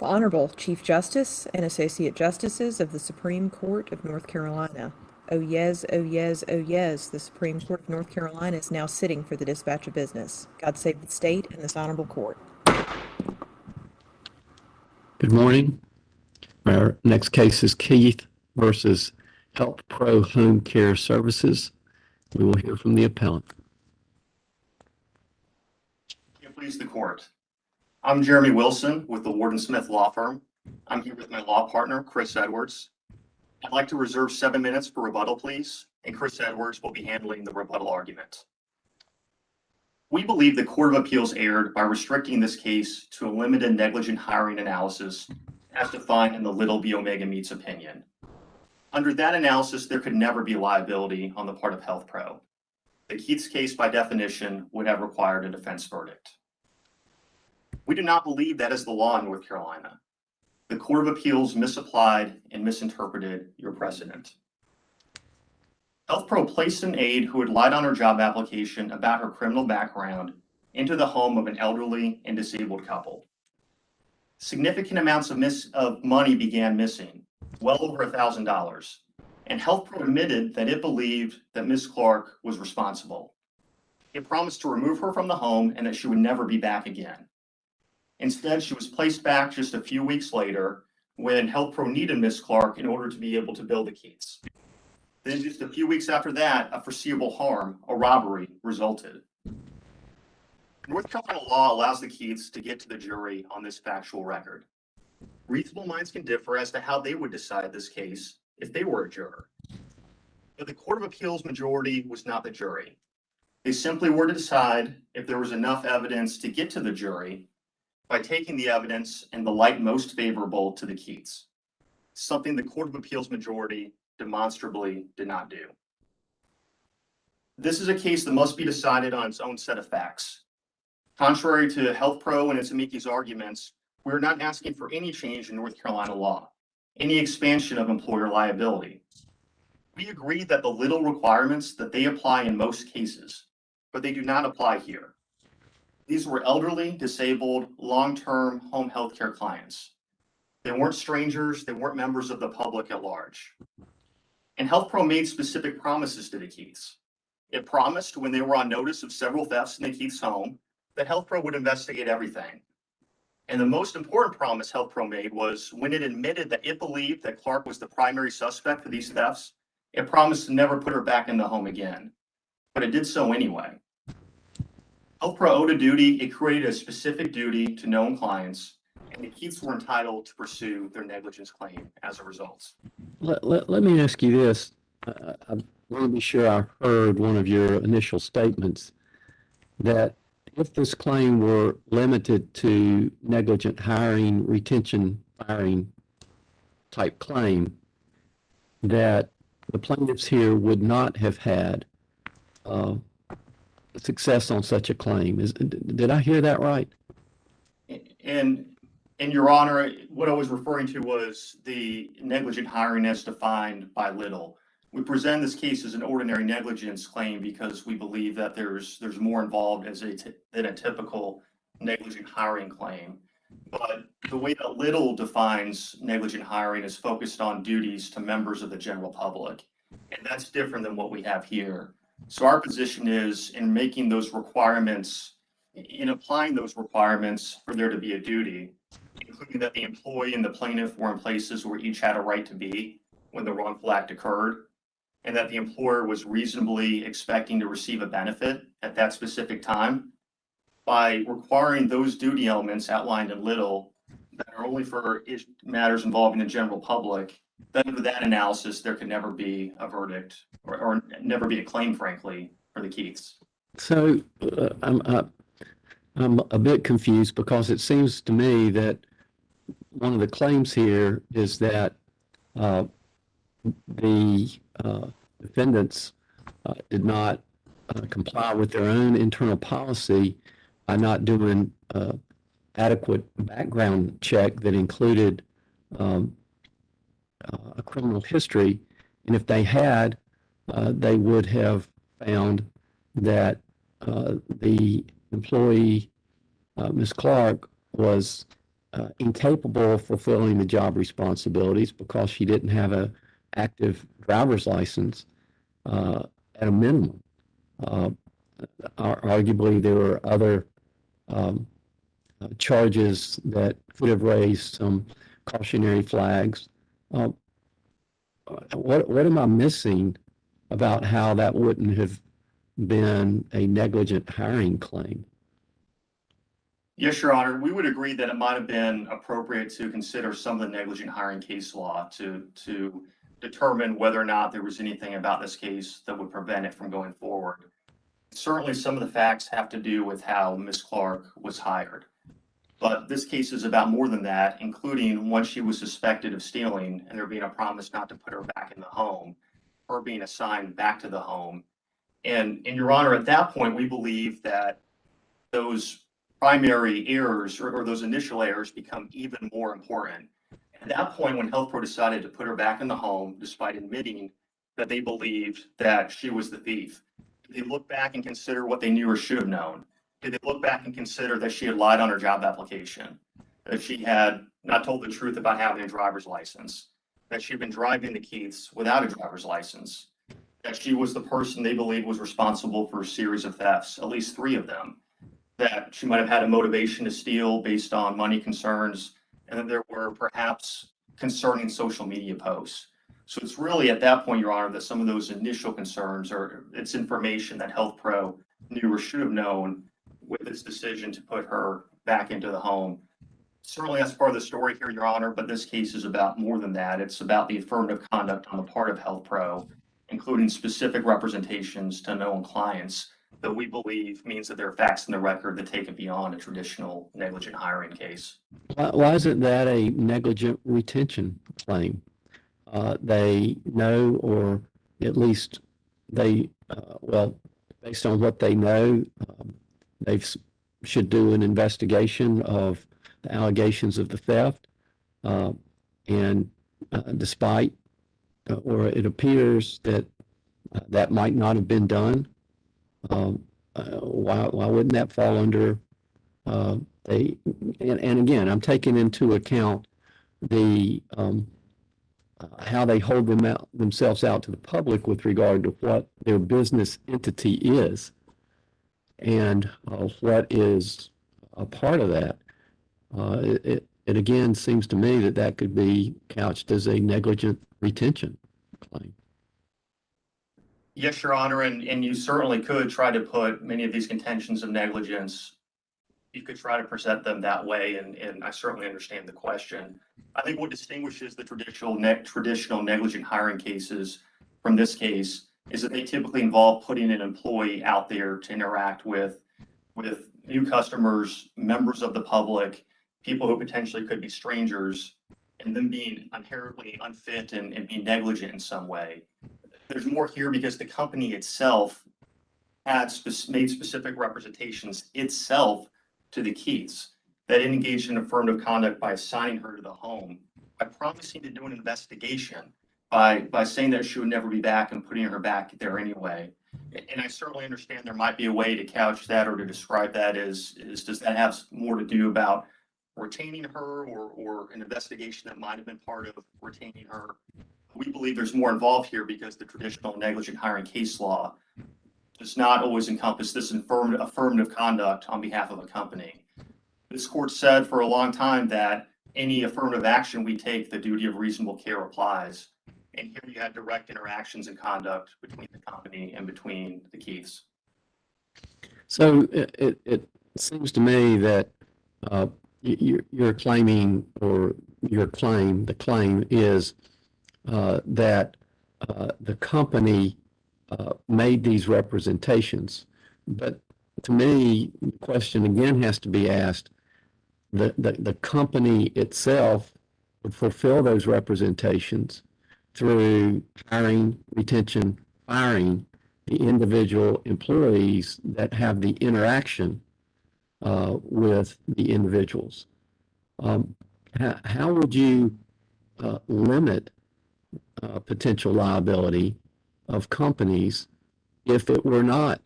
Honorable Chief Justice and Associate Justices of the Supreme Court of North Carolina. Oh yes, oh yes, oh yes, the Supreme Court of North Carolina is now sitting for the dispatch of business. God save the state and this honorable court. Good morning. Our next case is Keith versus Health Pro Home Care Services. We will hear from the appellant. Please the court. I'm Jeremy Wilson with the Warden Smith Law Firm. I'm here with my law partner, Chris Edwards. I'd like to reserve 7 minutes for rebuttal, please, and Chris Edwards will be handling the rebuttal argument. We believe the Court of Appeals erred by restricting this case to a limited negligent hiring analysis as defined in the Little v. Omega Meats opinion. Under that analysis, there could never be liability on the part of Health Pro. The Keith's case, by definition, would have required a defense verdict. We do not believe that is the law in North Carolina. The Court of Appeals misapplied and misinterpreted your precedent. Health Pro placed an aide who had lied on her job application about her criminal background into the home of an elderly and disabled couple. Significant amounts of money began missing, well over $1,000, and Health Pro admitted that it believed that Ms. Clark was responsible. It promised to remove her from the home and that she would never be back again. Instead, she was placed back just a few weeks later when Health Pro needed Ms. Clark in order to be able to bill the Keiths. Then just a few weeks after that, a foreseeable harm, a robbery, resulted. North Carolina law allows the Keiths to get to the jury on this factual record. Reasonable minds can differ as to how they would decide this case if they were a juror. But the Court of Appeals majority was not the jury. They simply were to decide if there was enough evidence to get to the jury by taking the evidence in the light most favorable to the Keiths, something the Court of Appeals majority demonstrably did not do. This is a case that must be decided on its own set of facts. Contrary to Health Pro and its amici's arguments, we're not asking for any change in North Carolina law, any expansion of employer liability. We agree that the little requirements that they apply in most cases, but they do not apply here. These were elderly, disabled, long-term home health care clients. They weren't strangers, they weren't members of the public at large. And Health Pro made specific promises to the Keiths. It promised when they were on notice of several thefts in the Keiths' home that Health Pro would investigate everything. And the most important promise Health Pro made was when it admitted that it believed that Clark was the primary suspect for these thefts, it promised to never put her back in the home again. But it did so anyway. Health Pro owed a duty, it created a specific duty to known clients, and the Keiths were entitled to pursue their negligence claim as a result. Let me ask you this. I want to be sure I heard one of your initial statements that if this claim were limited to negligent hiring, retention, firing type claim, that the plaintiffs here would not have had success on such a claim. Did I hear that right? And Your Honor, what I was referring to was the negligent hiring as defined by Little. We present this case as an ordinary negligence claim because we believe that there's more involved than a typical negligent hiring claim. But the way that Little defines negligent hiring is focused on duties to members of the general public. And that's different than what we have here. So our position is in making those requirements, in applying those requirements for there to be a duty, including that the employee and the plaintiff were in places where each had a right to be when the wrongful act occurred, and that the employer was reasonably expecting to receive a benefit at that specific time. By requiring those duty elements outlined in Little that are only for matters involving the general public, then with that analysis, there could never be a verdict or never be a claim, frankly, for the Keiths. So I'm a bit confused because it seems to me that one of the claims here is that the defendants did not comply with their own internal policy by not doing adequate background check that included a criminal history. And if they had, they would have found that the employee, Ms. Clark, was incapable of fulfilling the job responsibilities because she didn't have a active driver's license at a minimum. Arguably, there were other charges that could have raised some cautionary flags. What am I missing about how that wouldn't have been a negligent hiring claim? Yes, Your Honor, we would agree that it might have been appropriate to consider some of the negligent hiring case law to determine whether or not there was anything about this case that would prevent it from going forward. Certainly, some of the facts have to do with how Ms. Clark was hired. But this case is about more than that, including once she was suspected of stealing and there being a promise not to put her back in the home, her being assigned back to the home. And Your Honor, at that point, we believe that those primary errors or those initial errors become even more important. At that point, when Health Pro decided to put her back in the home, despite admitting that they believed that she was the thief, did they look back and consider what they knew or should have known? Did they look back and consider that she had lied on her job application, that she had not told the truth about having a driver's license, that she'd been driving the Keiths without a driver's license, that she was the person they believed was responsible for a series of thefts, at least 3 of them, that she might have had a motivation to steal based on money concerns, and that there were perhaps concerning social media posts. So it's really at that point, Your Honor, that some of those initial concerns or it's information that Health Pro knew or should have known with its decision to put her back into the home. Certainly that's part of the story here, Your Honor, but this case is about more than that. It's about the affirmative conduct on the part of Health Pro, including specific representations to known clients that we believe means that there are facts in the record that take it beyond a traditional negligent hiring case. Why isn't that a negligent retention claim? They know, or at least they, based on what they know, they should do an investigation of the allegations of the theft. And despite, or it appears that that might not have been done, why wouldn't that fall under and again, I'm taking into account the how they hold themselves out to the public with regard to what their business entity is and what is a part of that. It again seems to me that could be couched as a negligent retention claim. Yes, Your Honor, and you certainly could try to put many of these contentions of negligence, you could try to present them that way, and I certainly understand the question. I think what distinguishes the traditional negligent hiring cases from this case is that they typically involve putting an employee out there to interact with new customers, members of the public, people who potentially could be strangers, and them being inherently unfit and being negligent in some way. There's more here because the company itself had made specific representations itself to the Keiths that engaged in affirmative conduct by assigning her to the home, by promising to do an investigation, by saying that she would never be back and putting her back there anyway. And I certainly understand there might be a way to couch that or to describe that as does that have more to do about retaining her or an investigation that might have been part of retaining her? We believe there's more involved here because the traditional negligent hiring case law does not always encompass this affirmative conduct on behalf of a company. This court said for a long time that any affirmative action we take, the duty of reasonable care applies. And here you had direct interactions and conduct between the company and between the Keiths. So it seems to me that you're claiming, or the claim is that the company made these representations. But to me, the question again has to be asked, the company itself would fulfill those representations through hiring, retention, firing the individual employees that have the interaction with the individuals. How would you limit potential liability of companies if it were not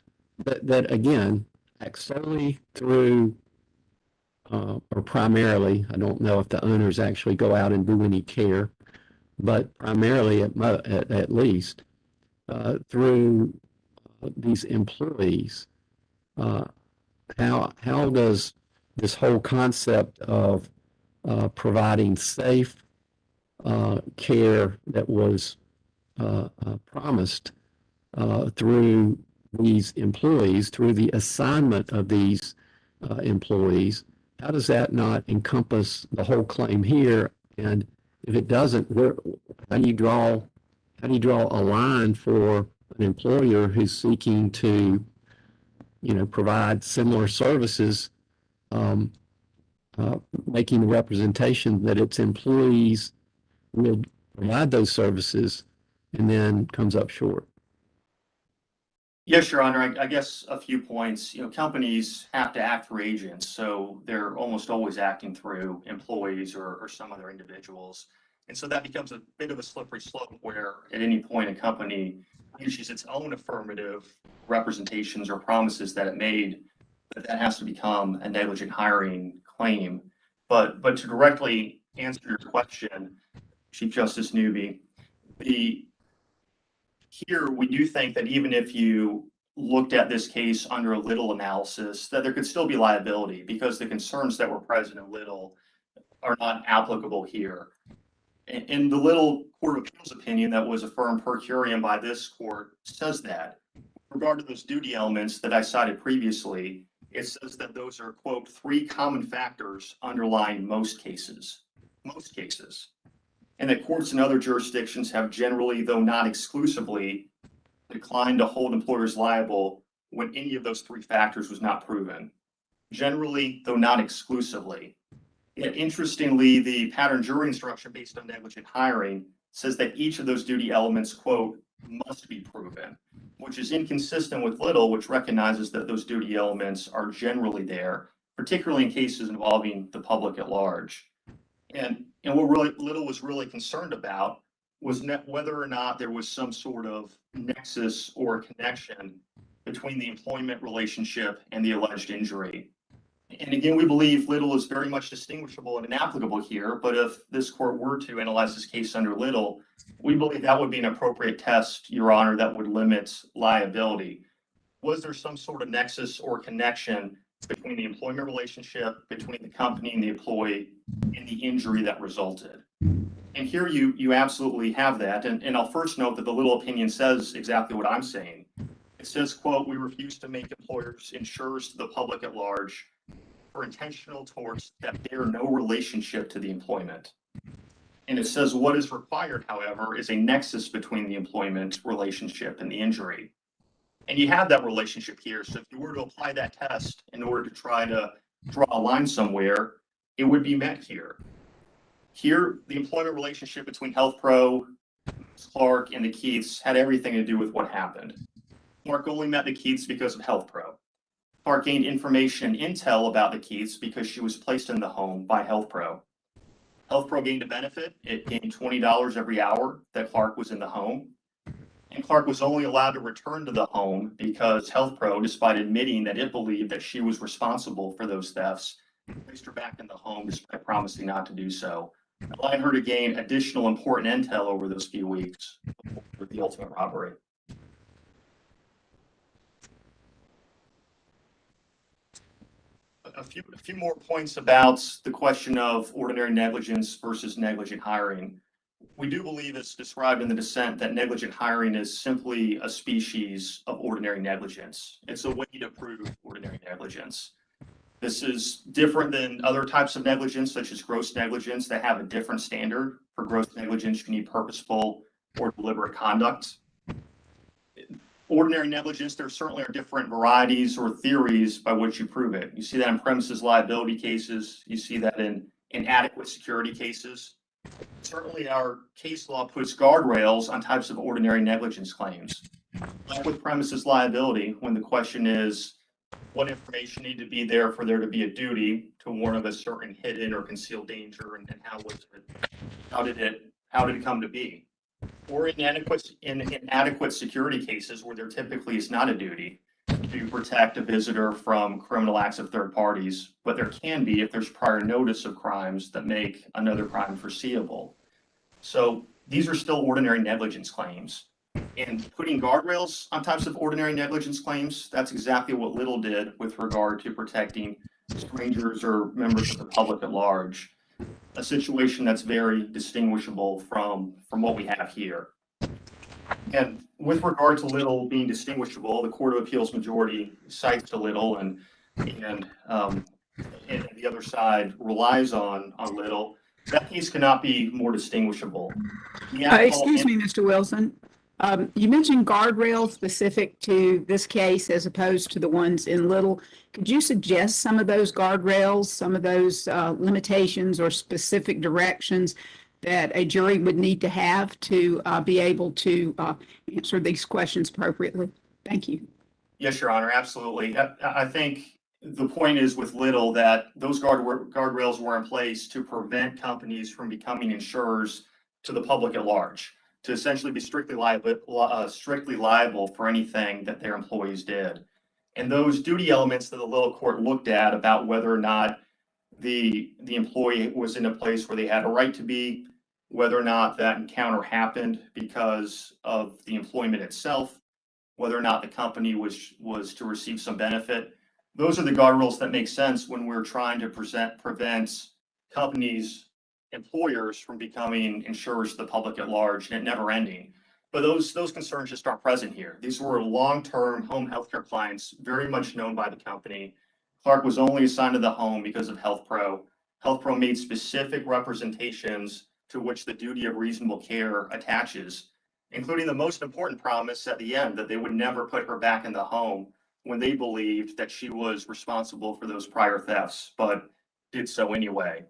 that again act solely through or primarily, I don't know if the owners actually go out and do any care, but primarily at least through these employees. How does this whole concept of providing safe care that was promised through these employees, through the assignment of these employees, how does that not encompass the whole claim here? And if it doesn't, how do you draw a line for an employer who's seeking to, provide similar services, making the representation that its employees will provide those services and then comes up short? Yes, Your Honor. I guess a few points. Companies have to act through agents, so they're almost always acting through employees or some other individuals. And so that becomes a bit of a slippery slope where at any point a company issues its own affirmative representations or promises that it made, that has to become a negligent hiring claim. But to directly answer your question, Chief Justice Newby, here we do think that even if you looked at this case under a Little analysis, that there could still be liability because the concerns that were present in Little are not applicable here. In the Little Court of Appeals opinion that was affirmed per curiam by this court says that. With regard to those duty elements that I cited previously, it says that those are, quote, 3 common factors underlying most cases. Most cases. And that courts in other jurisdictions have generally, though not exclusively, declined to hold employers liable when any of those 3 factors was not proven. Generally, though not exclusively. Yet, interestingly, the pattern jury instruction based on negligent hiring says that each of those duty elements, quote, must be proven, which is inconsistent with Little, which recognizes that those duty elements are generally there, particularly in cases involving the public at large. And what Little was really concerned about was whether or not there was some sort of nexus or connection between the employment relationship and the alleged injury. And again, we believe Little is very much distinguishable and inapplicable here, but if this court were to analyze this case under Little, we believe that would be an appropriate test, Your Honor, that would limit liability. Was there some sort of nexus or connection between the employment relationship, between the company and the employee, and the injury that resulted? And here you absolutely have that. And I'll first note that the Little opinion says exactly what I'm saying. It says, quote, we refuse to make employers insurers to the public at large for intentional torts that bear no relationship to the employment. And it says what is required, however, is a nexus between the employment relationship and the injury. And you have that relationship here. So if you were to apply that test in order to try to draw a line somewhere, it would be met here. Here, the employment relationship between Health Pro, Clark, and the Keiths had everything to do with what happened. Clark only met the Keiths because of Health Pro. Clark gained information and intel about the Keiths because she was placed in the home by Health Pro. Health Pro gained a benefit. It gained $20 every hour that Clark was in the home. And Clark was only allowed to return to the home because Health Pro, despite admitting that it believed that she was responsible for those thefts, placed her back in the home despite promising not to do so, allowing her to gain additional important intel over those few weeks with the ultimate robbery. A few more points about the question of ordinary negligence versus negligent hiring. We do believe, as described in the dissent, that negligent hiring is simply a species of ordinary negligence. It's a way to prove ordinary negligence. This is different than other types of negligence, such as gross negligence, that have a different standard. For gross negligence, you need purposeful or deliberate conduct. Ordinary negligence, there certainly are different varieties or theories by which you prove it. You see that in premises liability cases. You see that in inadequate security cases. Certainly, our case law puts guardrails on types of ordinary negligence claims. Like with premises liability, when the question is, what information needed to be there for there to be a duty to warn of a certain hidden or concealed danger, and how did it come to be? Or in inadequate security cases where there typically is not a duty, to protect a visitor from criminal acts of third parties, but there can be if there's prior notice of crimes that make another crime foreseeable. So these are still ordinary negligence claims. And putting guardrails on types of ordinary negligence claims, that's exactly what Little did with regard to protecting strangers or members of the public at large. A situation that's very distinguishable from what we have here. And with regard to Little being distinguishable, the Court of Appeals majority cites to Little and the other side relies on Little. That case cannot be more distinguishable. Excuse me, Mr. Wilson. You mentioned guardrails specific to this case as opposed to the ones in Little. Could you suggest some of those guardrails, some of those limitations or specific directions that a jury would need to have to be able to answer these questions appropriately? Thank you. Yes, Your Honor, absolutely. I think the point is with Little that those guardrails were in place to prevent companies from becoming insurers to the public at large, to essentially be strictly liable for anything that their employees did. And those duty elements that the Little court looked at about whether or not the employee was in a place where they had a right to be, whether or not that encounter happened because of the employment itself, whether or not the company was to receive some benefit. Those are the guardrails that make sense when we're trying to prevent companies, employers from becoming insurers to the public at large, and it never ending. But those concerns just aren't present here. These were long-term home healthcare clients, very much known by the company. Clark was only assigned to the home because of HealthPro. HealthPro made specific representations to which the duty of reasonable care attaches, including the most important promise at the end that they would never put her back in the home when they believed that she was responsible for those prior thefts, but did so anyway.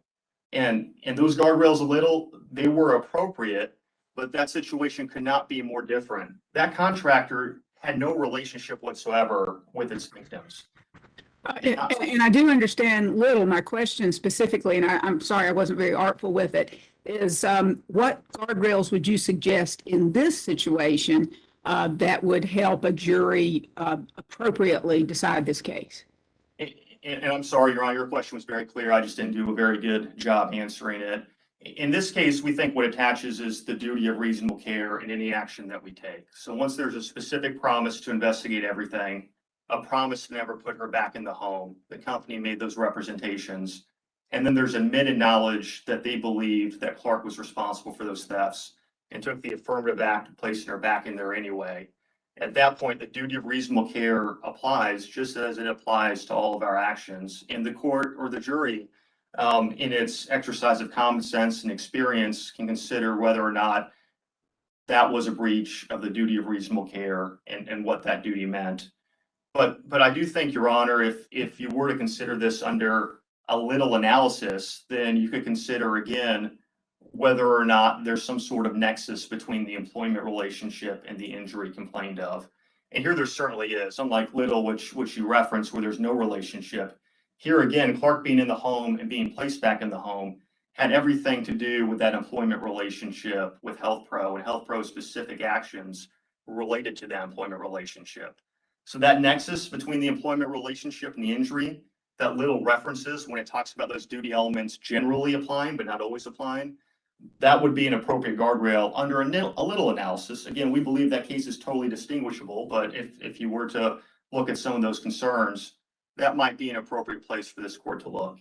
And those guardrails they were appropriate, but that situation could not be more different. That contractor had no relationship whatsoever with its victims. And I do understand Little. My question specifically, and I'm sorry I wasn't very artful with it, is what guardrails would you suggest in this situation that would help a jury appropriately decide this case? And I'm sorry, Your Honor, your question was very clear. I just didn't do a very good job answering it. In this case, we think what attaches is the duty of reasonable care in any action that we take. So once there's a specific promise to investigate everything, a promise to never put her back in the home, the company made those representations, and then there's admitted knowledge that they believed that Clark was responsible for those thefts and took the affirmative act of placing her back in there anyway. At that point, the duty of reasonable care applies just as it applies to all of our actions. And the court or the jury, in its exercise of common sense and experience, can consider whether or not that was a breach of the duty of reasonable care and what that duty meant. But I do think, Your Honor, if you were to consider this under a Little analysis, then you could consider again whether or not there's some sort of nexus between the employment relationship and the injury complained of. And here there certainly is, unlike Little, which you referenced, where there's no relationship. Here again, Clark being in the home and being placed back in the home had everything to do with that employment relationship with HealthPro, and HealthPro's specific actions related to that employment relationship. So that nexus between the employment relationship and the injury that Little references when it talks about those duty elements generally applying, but not always applying, that would be an appropriate guardrail under a Little analysis. Again, we believe that case is totally distinguishable, but if you were to look at some of those concerns, that might be an appropriate place for this court to look.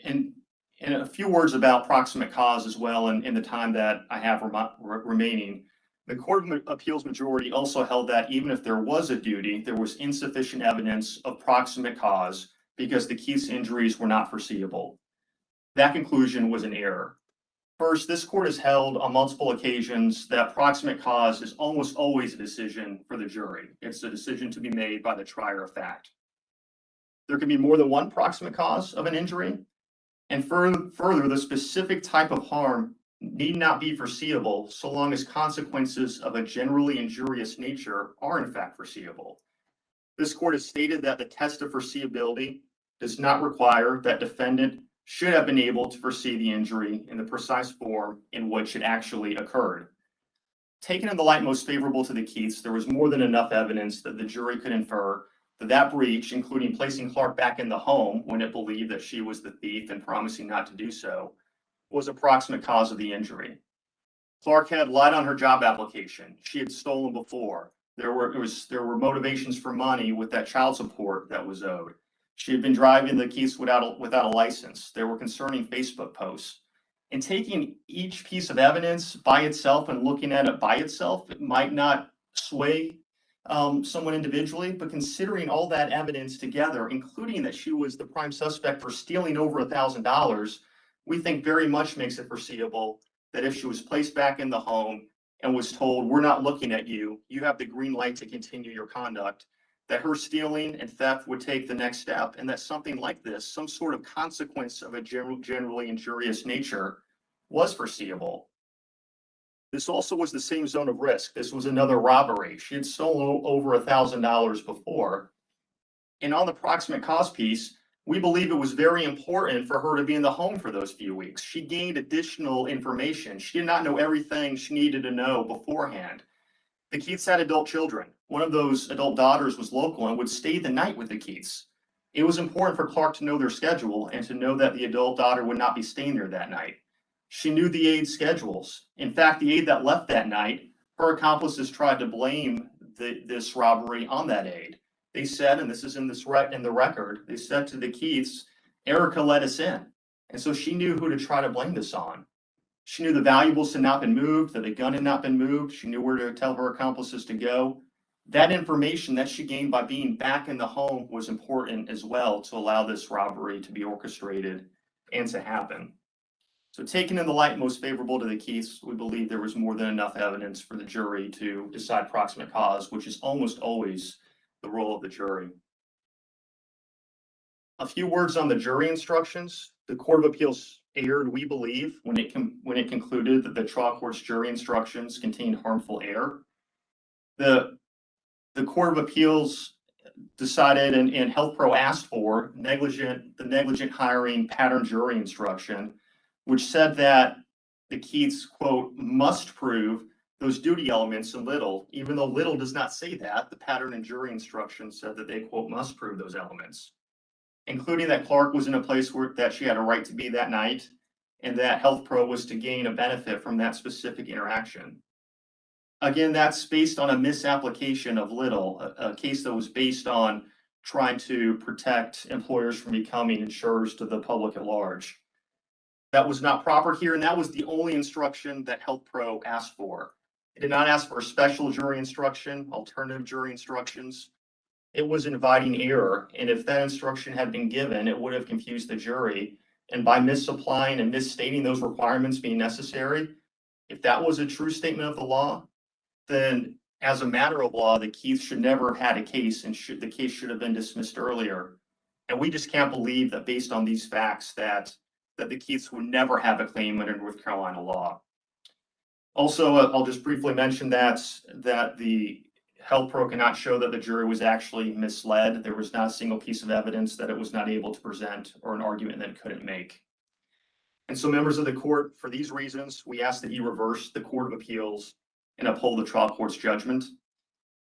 And a few words about proximate cause as well in the time that I have remaining. The Court of Appeals majority also held that even if there was a duty, there was insufficient evidence of proximate cause because the Keith's injuries were not foreseeable. That conclusion was an error. First, this court has held on multiple occasions that proximate cause is almost always a decision for the jury. It's a decision to be made by the trier of fact. There can be more than one proximate cause of an injury, and further, the specific type of harm need not be foreseeable so long as consequences of a generally injurious nature are in fact foreseeable. This court has stated that the test of foreseeability does not require that defendant should have been able to foresee the injury in the precise form in which it actually occurred. taken in the light most favorable to the Keiths, there was more than enough evidence that the jury could infer that that breach, including placing Clark back in the home when it believed that she was the thief and promising not to do so, was a proximate cause of the injury. Clark had lied on her job application. She had stolen before. There were motivations for money with that child support that was owed. She had been driving the Keiths without a license. There were concerning Facebook posts. And taking each piece of evidence by itself and looking at it by itself, it might not sway someone individually, but considering all that evidence together, including that she was the prime suspect for stealing over $1,000, we think very much makes it foreseeable that if she was placed back in the home and was told, we're not looking at you, you have the green light to continue your conduct, that her stealing and theft would take the next step, and that something like this, some sort of consequence of a generally injurious nature, was foreseeable. This also was the same zone of risk. This was another robbery. She had stolen over $1,000 before. And on the proximate cause piece, we believe it was very important for her to be in the home for those few weeks. She gained additional information. She did not know everything she needed to know beforehand. The Keiths had adult children. One of those adult daughters was local and would stay the night with the Keiths. It was important for Clark to know their schedule and to know that the adult daughter would not be staying there that night. She knew the aide's schedules. In fact, the aide that left that night, her accomplices tried to blame this robbery on that aide. They said, and this is in the record, they said to the Keiths, Erica let us in. And so she knew who to try to blame this on. She knew the valuables had not been moved, that the gun had not been moved. She knew where to tell her accomplices to go. That information that she gained by being back in the home was important as well to allow this robbery to be orchestrated and to happen. So taken in the light most favorable to the Keiths, we believe there was more than enough evidence for the jury to decide proximate cause, which is almost always the role of the jury. A few words on the jury instructions. The Court of Appeals erred, we believe, when it concluded that the trial court's jury instructions contained harmful error. The Court of Appeals decided, and Health Pro asked for, the negligent hiring pattern jury instruction, which said that the Keiths, quote, must prove those duty elements in Little, even though Little does not say that. The pattern and jury instruction said that they, quote, must prove those elements, including that Clark was in a place that she had a right to be that night, and that Health Pro was to gain a benefit from that specific interaction. Again, that's based on a misapplication of Little, a case that was based on trying to protect employers from becoming insurers to the public at large. That was not proper here, and that was the only instruction that Health Pro asked for. It did not ask for a special jury instruction, alternative jury instructions. It was inviting error, and if that instruction had been given, it would have confused the jury. And by misapplying and misstating those requirements being necessary, if that was a true statement of the law, then as a matter of law, the Keiths should never have had a case, and the case should have been dismissed earlier. And we just can't believe that based on these facts that the Keiths would never have a claim under North Carolina law. Also, I'll just briefly mention that the Health Pro cannot show that the jury was actually misled. There was not a single piece of evidence that it was not able to present or an argument that it couldn't make. And so, members of the court, for these reasons, we ask that you reverse the Court of Appeals and uphold the trial court's judgment.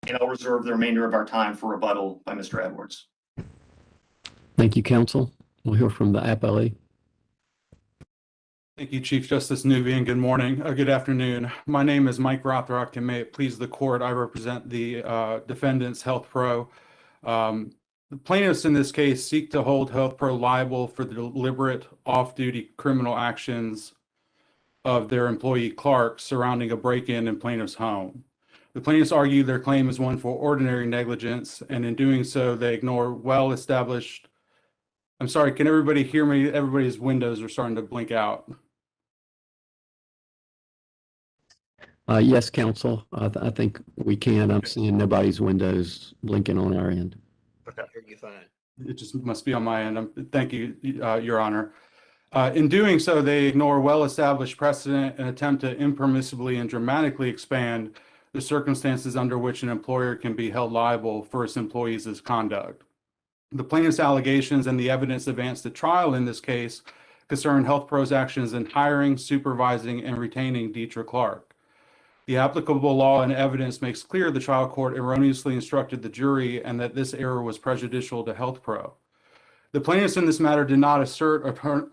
And I'll reserve the remainder of our time for rebuttal by Mr. Edwards. Thank you, counsel. We'll hear from the appellee. Thank you, Chief Justice Newby, and good morning, good afternoon. My name is Mike Rothrock, and may it please the court, I represent the defendants, Health Pro. The plaintiffs in this case seek to hold Health Pro liable for the deliberate off-duty criminal actions of their employee Clark surrounding a break-in plaintiff's home. The plaintiffs argue their claim is one for ordinary negligence, and in doing so, they ignore well-established. I'm sorry, can everybody hear me? Everybody's windows are starting to blink out. Yes, counsel. I think we can. I'm seeing nobody's windows blinking on our end. I hear you fine. It just must be on my end. Thank you, Your Honor. In doing so, they ignore well-established precedent and attempt to impermissibly and dramatically expand the circumstances under which an employer can be held liable for its employees' conduct. The plaintiff's allegations and the evidence advanced at trial in this case concern Health Pro's actions in hiring, supervising, and retaining Deetra Clark. The applicable law and evidence makes clear the trial court erroneously instructed the jury and that this error was prejudicial to Health Pro. The plaintiffs in this matter did not assert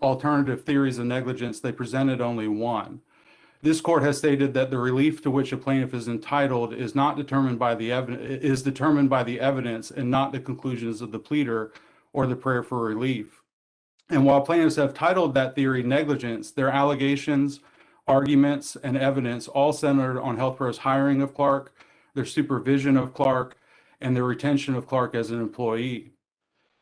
alternative theories of negligence. They presented only one. This court has stated that the relief to which a plaintiff is entitled is determined by the evidence and not the conclusions of the pleader or the prayer for relief. And while plaintiffs have titled that theory negligence, their allegations, arguments, and evidence all centered on Health Pro's hiring of Clark, their supervision of Clark, and their retention of Clark as an employee.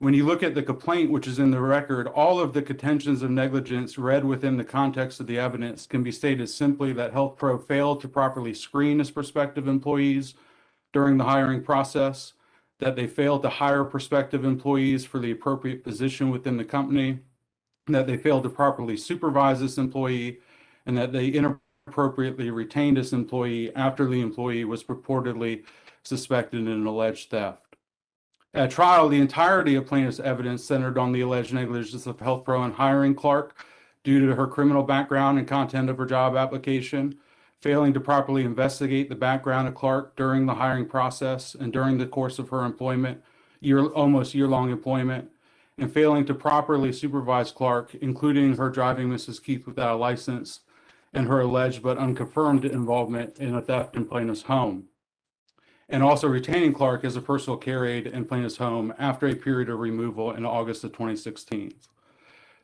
When you look at the complaint, which is in the record, all of the contentions of negligence read within the context of the evidence can be stated simply that Health Pro failed to properly screen its prospective employees during the hiring process, that they failed to hire prospective employees for the appropriate position within the company, that they failed to properly supervise this employee, and that they inappropriately retained this employee after the employee was purportedly suspected in an alleged theft. At trial, the entirety of plaintiff's evidence centered on the alleged negligence of Health Pro in hiring Clark due to her criminal background and content of her job application, failing to properly investigate the background of Clark during the hiring process and during the course of her employment, almost year-long employment, and failing to properly supervise Clark, including her driving Mrs. Keith without a license and her alleged but unconfirmed involvement in a theft in plaintiff's home, and also retaining Clark as a personal care aide in plaintiff's home after a period of removal in August of 2016.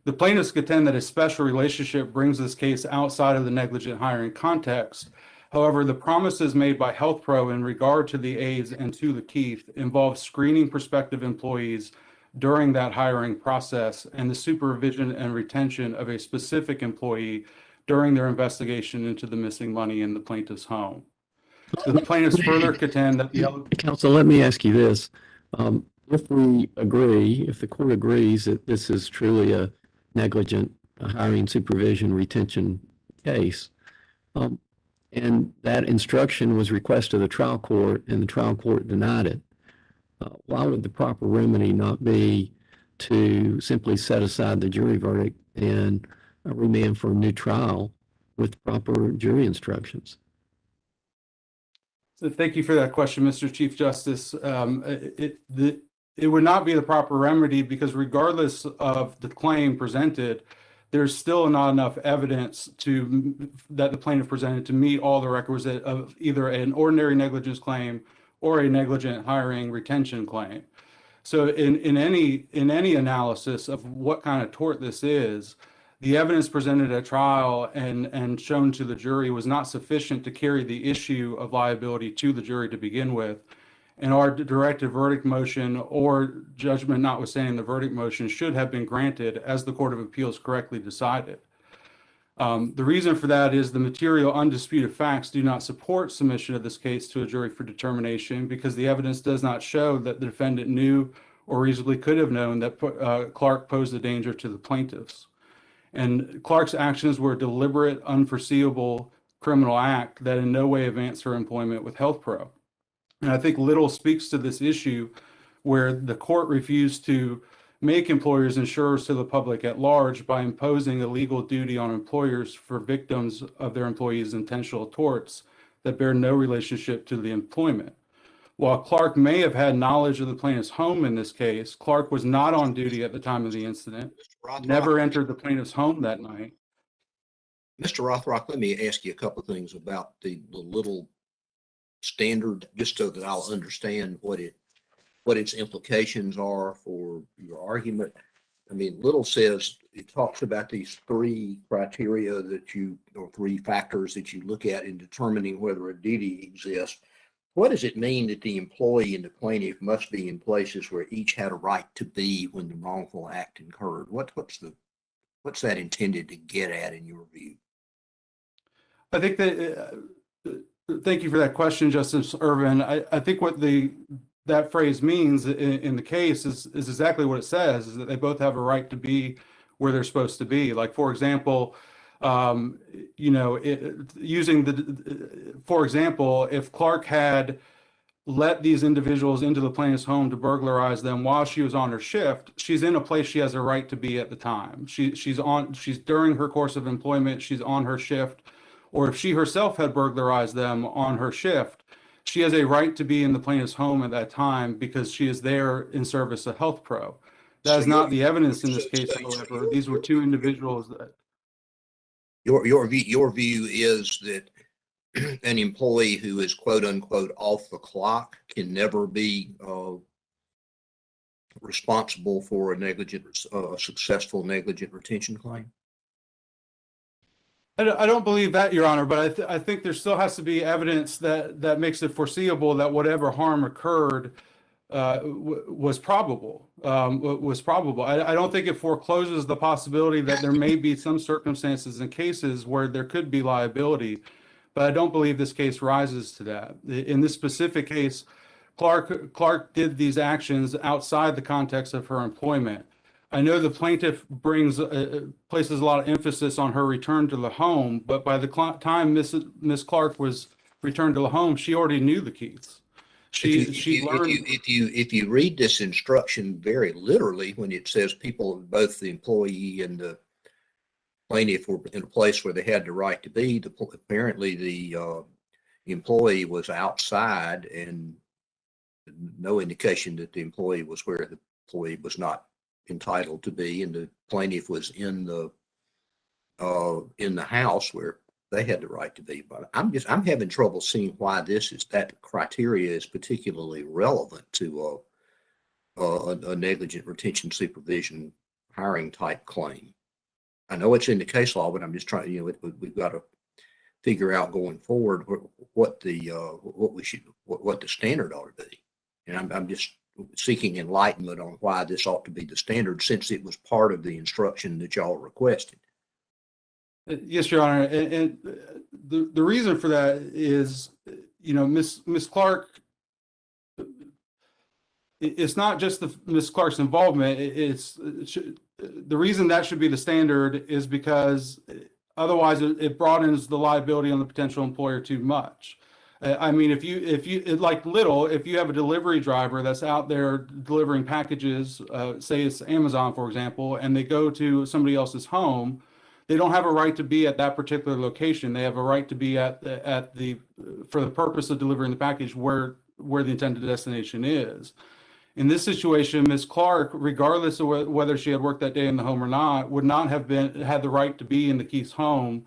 The plaintiffs contend that a special relationship brings this case outside of the negligent hiring context. However, the promises made by Health Pro in regard to the aides and to the Keith involve screening prospective employees during that hiring process and the supervision and retention of a specific employee during their investigation into the missing money in the plaintiff's home. So the plaintiffs further contend that Counsel, let me ask you this. If we agree, if the court agrees that this is truly a negligent hiring, supervision, retention case, and that instruction was requested of the trial court and the trial court denied it, why would the proper remedy not be to simply set aside the jury verdict and remand for a new trial with proper jury instructions? So thank you for that question, Mr. Chief Justice. It would not be the proper remedy because regardless of the claim presented, there's still not enough evidence that the plaintiff presented to meet all the requisite of either an ordinary negligence claim or a negligent hiring retention claim. So in any analysis of what kind of tort this is, the evidence presented at trial and shown to the jury was not sufficient to carry the issue of liability to the jury to begin with. And our directed verdict motion or judgment notwithstanding the verdict motion should have been granted as the Court of Appeals correctly decided. The reason for that is the material undisputed facts do not support submission of this case to a jury for determination because the evidence does not show that the defendant knew or reasonably could have known that Clark posed a danger to the plaintiffs. And Clark's actions were a deliberate, unforeseeable criminal act that in no way advanced her employment with Health Pro. And I think Little speaks to this issue where the court refused to make employers insurers to the public at large by imposing a legal duty on employers for victims of their employees' intentional torts that bear no relationship to the employment. While Clark may have had knowledge of the plaintiff's home in this case, Clark was not on duty at the time of the incident, never entered the plaintiff's home that night. Mr. Rothrock, let me ask you a couple of things about the Little standard, just so that I'll understand what its implications are for your argument. I mean, Little says, it talks about these three criteria or three factors that you look at in determining whether a duty exists. What does it mean that the employee and the plaintiff must be in places where each had a right to be when the wrongful act occurred? What's that intended to get at in your view? I think that, thank you for that question, Justice Irvin. I think what that phrase means in the case is exactly what it says, is that they both have a right to be where they're supposed to be. Like, for example, if Clark had let these individuals into the plaintiff's home to burglarize them while she was on her shift, she's in a place she has a right to be at the time. She's during her course of employment, she's on her shift or if she herself had burglarized them on her shift, she has a right to be in the plaintiff's home at that time because she is there in service of Health Pro. That So is not the evidence in this case, however. These were two individuals that. Your view is that an employee who is quote unquote off the clock can never be responsible for a successful negligent retention claim? I don't believe that, Your Honor, but I think there still has to be evidence that makes it foreseeable that whatever harm occurred was probable. I don't think it forecloses the possibility that there may be some circumstances and cases where there could be liability, but I don't believe this case rises to that. In this specific case, Clark did these actions outside the context of her employment. I know the plaintiff places a lot of emphasis on her return to the home, but by the time Miss Clark was returned to the home, she already knew the keys. She learned. If you read this instruction very literally, when it says people, both the employee and the plaintiff were in a place where they had the right to be, apparently the employee was outside, and no indication that the employee was where the employee was not entitled to be, and the plaintiff was in the house where they had the right to be. But I'm having trouble seeing why that criteria is particularly relevant to a negligent retention supervision hiring type claim. I know it's in the case law, but I'm just trying, we've got to figure out going forward what the standard ought to be. And I'm just seeking enlightenment on why this ought to be the standard, since it was part of the instruction that y'all requested. Yes, Your Honor. And the reason for that is, Miss Clark, it's not just Miss Clark's involvement. The reason that should be the standard is because otherwise it broadens the liability on the potential employer too much. I mean, if you if you have a delivery driver that's out there delivering packages, say it's Amazon, for example, and they go to somebody else's home, they don't have a right to be at that particular location. They have a right to be for the purpose of delivering the package where the intended destination is. In this situation, Ms. Clark, regardless of whether she had worked that day in the home or not, would not have had the right to be in the Keith's home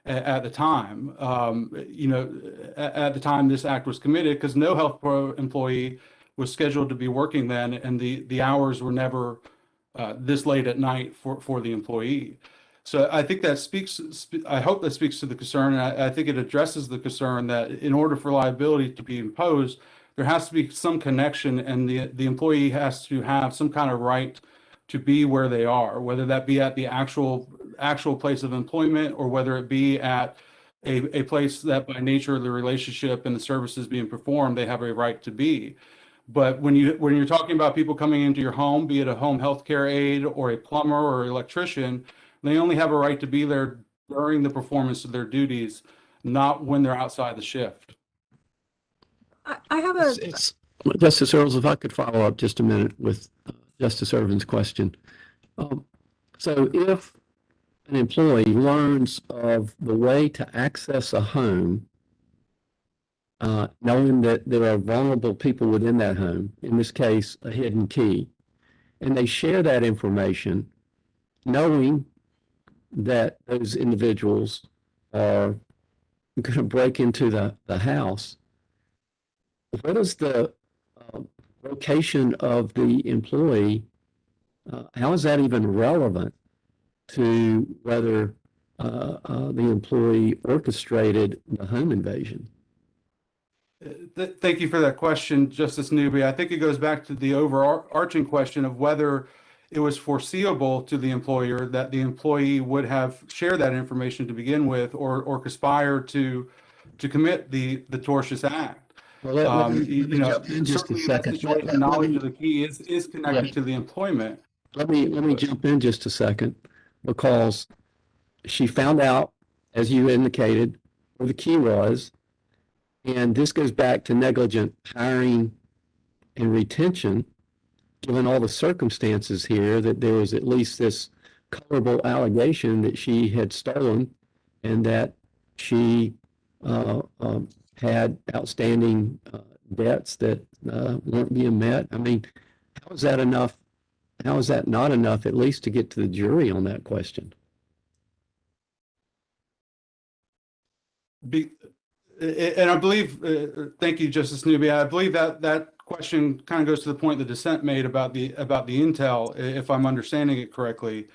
at the time. At the time this act was committed, because no Health Pro employee was scheduled to be working then, and the hours were never this late at night for the employee. So I think I hope that speaks to the concern, and I think it addresses the concern that in order for liability to be imposed, there has to be some connection, and the employee has to have some kind of right to be where they are, whether that be at the actual place of employment, or whether it be at a place that by nature of the relationship and the services being performed, they have a right to be. But when you're talking about people coming into your home, be it a home healthcare aide or a plumber or electrician, they only have a right to be there during the performance of their duties, not when they're outside the shift. I have a. Justice Earls, if I could follow up just a minute with Justice Irvin's question. So if an employee learns of the way to access a home, knowing that there are vulnerable people within that home, in this case, a hidden key, and they share that information, knowing that those individuals are going to break into the house, what is the location of the employee? How is that even relevant to whether the employee orchestrated the home invasion? Thank you for that question, Justice Newby. I think it goes back to the overarching question of whether it was foreseeable to the employer that the employee would have shared that information to begin with, or conspire to commit the tortious act. Well, let me jump in just a second. Knowledge of the key is connected to the employment. Let me jump in just a second, because she found out, as you indicated, where the key was, and this goes back to negligent hiring and retention, given all the circumstances here, that there was at least this colorable allegation that she had stolen and that she had outstanding debts that weren't being met? I mean, how is that enough? How is that not enough, at least to get to the jury on that question? And I believe, thank you, Justice Newby. I believe that that question kind of goes to the point the dissent made about the intel, if I'm understanding it correctly.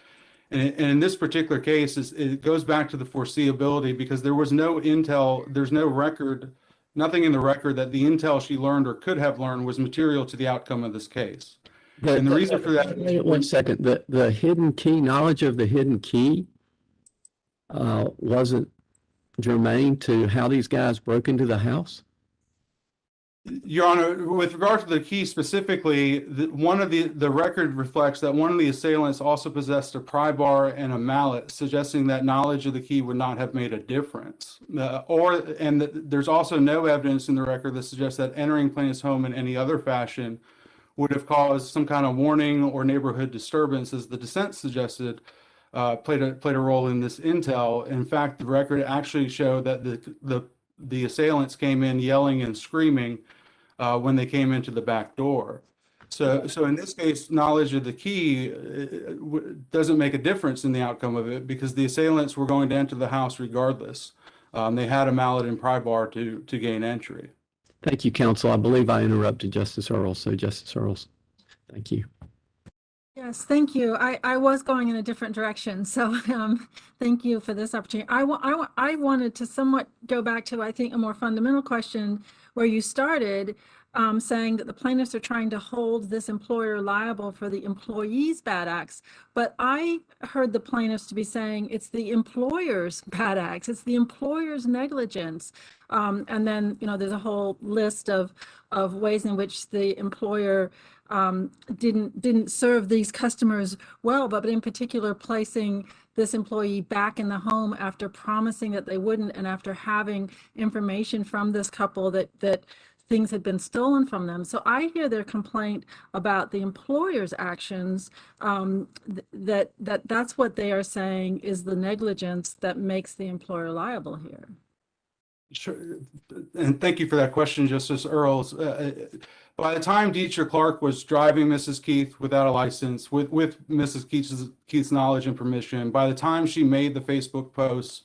And in this particular case, it goes back to the foreseeability, because there was no intel, there's no record, nothing in the record that the intel she learned or could have learned was material to the outcome of this case. And the reason for that. Wait 1 second. The hidden key, knowledge of the hidden key wasn't germane to how these guys broke into the house? Your Honor, with regard to the key specifically, one of the record reflects that one of the assailants also possessed a pry bar and a mallet, suggesting that knowledge of the key would not have made a difference. There's also no evidence in the record that suggests that entering plaintiff's home in any other fashion would have caused some kind of warning or neighborhood disturbance, as the dissent suggested, played a role in this intel. In fact, the record actually showed that the assailants came in yelling and screaming when they came into the back door. So in this case, knowledge of the key doesn't make a difference in the outcome of it, because the assailants were going to enter the house regardless. They had a mallet and pry bar to gain entry. Thank you, counsel. I believe I interrupted Justice Earls. So Justice Earls, thank you. Yes, thank you. I was going in a different direction, so thank you for this opportunity. I wanted to somewhat go back to, I think, a more fundamental question where you started, saying that the plaintiffs are trying to hold this employer liable for the employee's bad acts. But I heard the plaintiffs to be saying it's the employer's bad acts, it's the employer's negligence. And then, you know, there's a whole list of ways in which the employer didn't serve these customers well, but in particular placing this employee back in the home after promising that they wouldn't, and after having information from this couple that things had been stolen from them. So I hear their complaint about the employer's actions, that's what they are saying is the negligence that makes the employer liable here. Sure. And thank you for that question, Justice Earls. By the time Dietrich Clark was driving Mrs. Keith without a license, with Mrs. Keith's knowledge and permission, by the time she made the Facebook posts,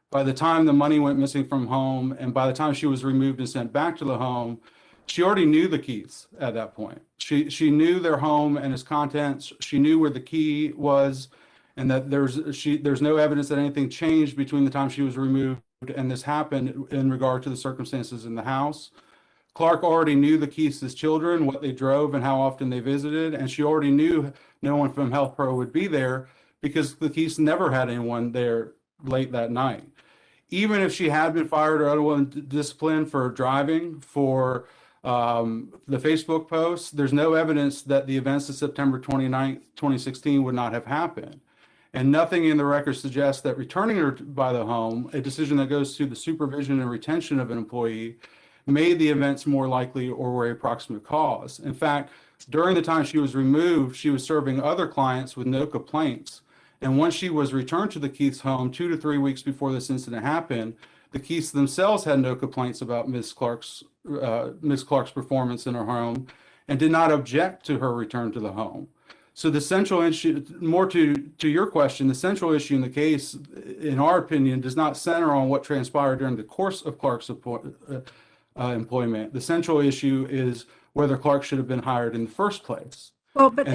by the time the money went missing from home, and by the time she was removed and sent back to the home, she already knew the Keiths at that point. She knew their home and its contents. She knew where the key was, and that there's no evidence that anything changed between the time she was removed and this happened in regard to the circumstances in the house. Clark already knew the Keiths' children, what they drove and how often they visited, and she already knew no one from Health Pro would be there because the Keiths never had anyone there late that night. Even if she had been fired or otherwise disciplined for driving for the Facebook posts, there's no evidence that the events of September 29th, 2016 would not have happened. And nothing in the record suggests that returning her by the home, a decision that goes to the supervision and retention of an employee, made the events more likely or were a proximate cause. In fact, during the time she was removed, she was serving other clients with no complaints. And once she was returned to the Keiths' home 2 to 3 weeks before this incident happened, the Keiths themselves had no complaints about Ms. Clark's performance in her home and did not object to her return to the home. So the central issue, more to your question, the central issue in the case, in our opinion, does not center on what transpired during the course of Clark's employment. The central issue is whether Clark should have been hired in the first place. Well, but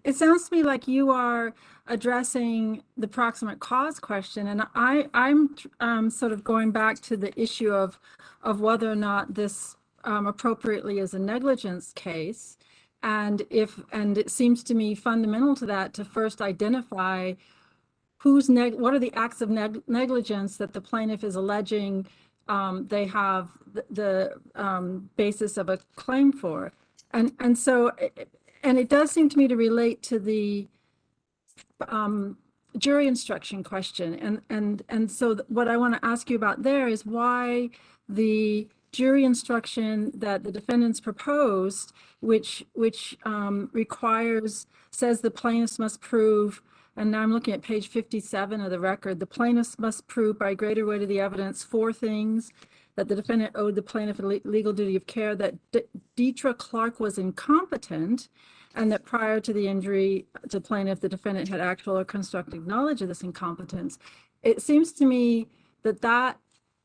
it sounds to me like you are addressing the proximate cause question, and I'm sort of going back to the issue of whether or not this appropriately is a negligence case. And it seems to me fundamental to that to first identify what are the acts of negligence that the plaintiff is alleging they have the basis of a claim for. And it does seem to me to relate to the jury instruction question. And so what I want to ask you about there is why the jury instruction that the defendants proposed, which says the plaintiffs must prove and now I'm looking at page 57 of the record. The plaintiffs must prove by greater weight of the evidence 4 things: that the defendant owed the plaintiff a legal duty of care, that Deetra Clark was incompetent, and that prior to the injury to plaintiff, the defendant had actual or constructive knowledge of this incompetence. It seems to me that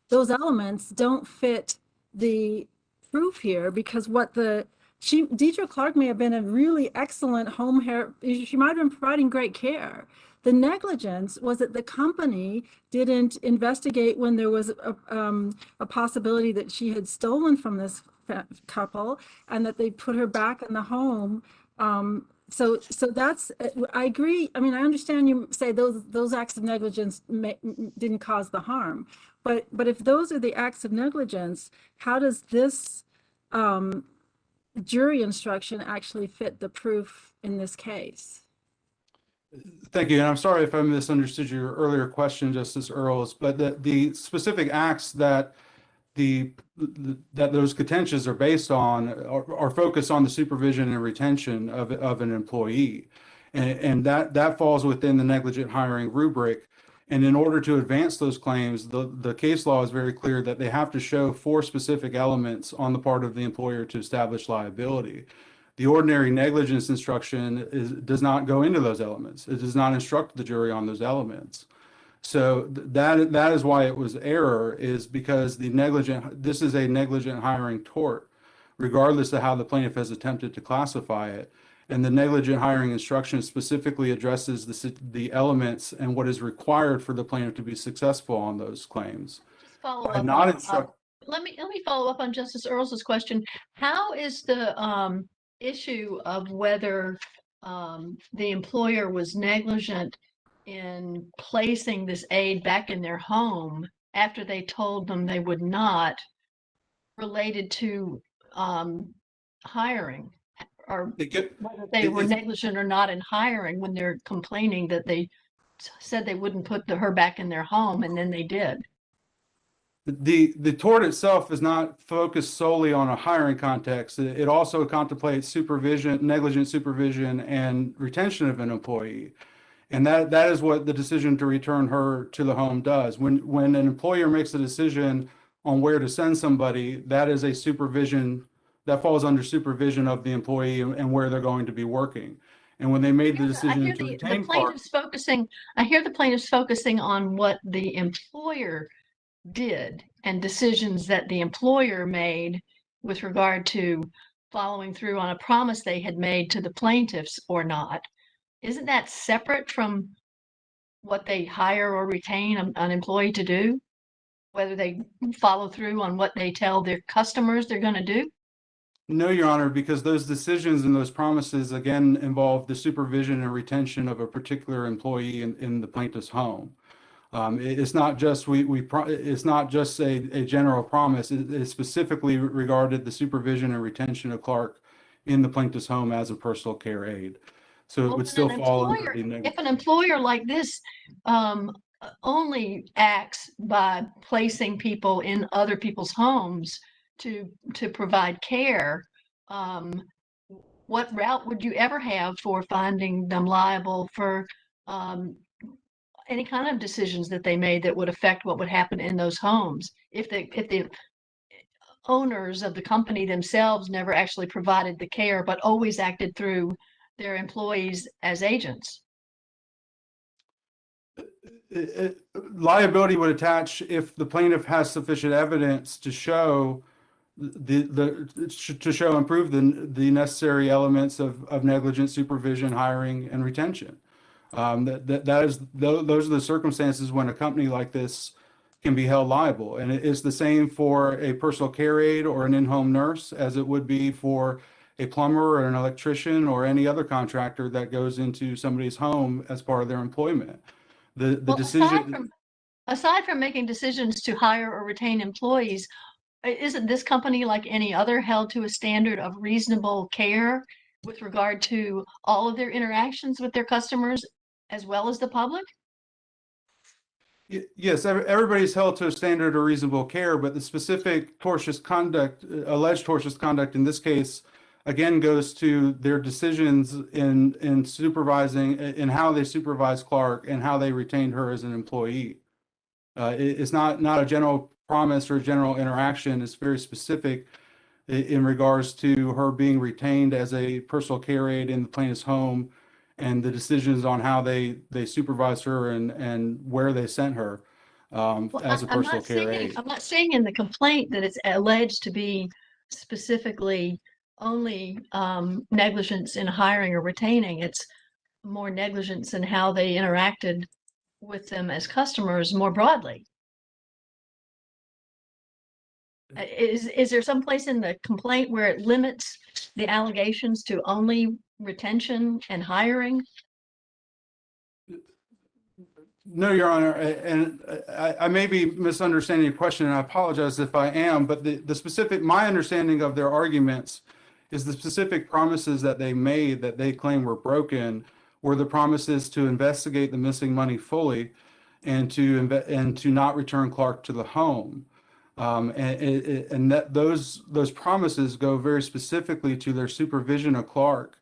those elements don't fit the proof here, because Deetra Clark may have been a really excellent home care. She might have been providing great care. The negligence was that the company didn't investigate when there was a possibility that she had stolen from this couple, and that they put her back in the home. So that's, I agree. I mean, I understand you say those acts of negligence didn't cause the harm, but if those are the acts of negligence, how does this jury instruction actually fit the proof in this case? Thank you. And I'm sorry if I misunderstood your earlier question, Justice Earls, but the specific acts that those contentions are based on are focused on the supervision and retention of an employee. And that falls within the negligent hiring rubric. And in order to advance those claims, the case law is very clear that they have to show 4 specific elements on the part of the employer to establish liability. The ordinary negligence instruction does not go into those elements. It does not instruct the jury on those elements. So that is why it was error, is because this is a negligent hiring tort, regardless of how the plaintiff has attempted to classify it. And the negligent hiring instruction specifically addresses the elements and what is required for the plaintiff to be successful on those claims. Just follow By up not on, instruct- let me follow up on Justice Earls's question. How is the issue of whether the employer was negligent in placing this aide back in their home after they told them they would not, related to hiring, or whether they were negligent or not in hiring when they're complaining that they said they wouldn't put her back in their home and then they did? The tort itself is not focused solely on a hiring context. It also contemplates supervision, negligent supervision, and retention of an employee. And that is what the decision to return her to the home does. When an employer makes a decision on where to send somebody, that is a supervision, that falls under supervision of the employee and where they're going to be working. And when they made the decision to retain Clark, I hear the plaintiffs focusing on what the employer did and decisions that the employer made with regard to following through on a promise they had made to the plaintiffs or not. Isn't that separate from what they hire or retain an employee to do? Whether they follow through on what they tell their customers they're going to do? No, Your Honor, because those decisions and those promises, again, involve the supervision and retention of a particular employee in the plaintiff's home. It's not just it's not just a general promise. It specifically regarded the supervision and retention of Clark in the plaintiff's home as a personal care aide. So it would still fall under the if an employer like this only acts by placing people in other people's homes to provide care, what route would you ever have for finding them liable for any kind of decisions that they made that would affect what would happen in those homes if the owners of the company themselves never actually provided the care but always acted through their employees as agents? Liability would attach if the plaintiff has sufficient evidence to show and prove the necessary elements of negligent supervision, hiring, and retention. Those are the circumstances when a company like this can be held liable. And it is the same for a personal care aide or an in-home nurse as it would be for a plumber or an electrician or any other contractor that goes into somebody's home as part of their employment. Aside from making decisions to hire or retain employees, isn't this company, like any other, held to a standard of reasonable care with regard to all of their interactions with their customers as well as the public? Yes, everybody's held to a standard of reasonable care, but the specific alleged tortious conduct in this case again goes to their decisions in supervising, in how they supervise Clark and how they retained her as an employee. It's not a general promise or a general interaction. It's very specific in regards to her being retained as a personal care aide in the plaintiff's home, and the decisions on how they supervise her and where they sent her as a personal care aide. I'm not saying in the complaint that it's alleged to be specifically only negligence in hiring or retaining. It's more negligence in how they interacted with them as customers more broadly. Is there some place in the complaint where it limits the allegations to only retention and hiring? No, Your Honor, and I may be misunderstanding your question, and I apologize if I am, but the specific, my understanding of their arguments is the specific promises that they made that they claim were broken were the promises to investigate the missing money fully and to not return Clark to the home. And that those promises go very specifically to their supervision of Clark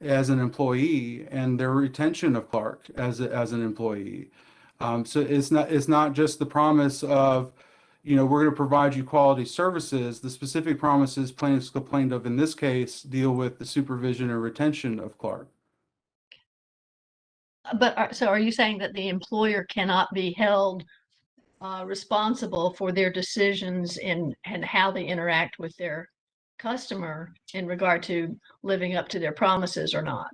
as an employee and their retention of Clark as an employee. So it's not just the promise of, we're going to provide you quality services. The specific promises plaintiffs complained of in this case deal with the supervision and retention of Clark. But so are you saying that the employer cannot be held responsible for their decisions and how they interact with their customer in regard to living up to their promises or not?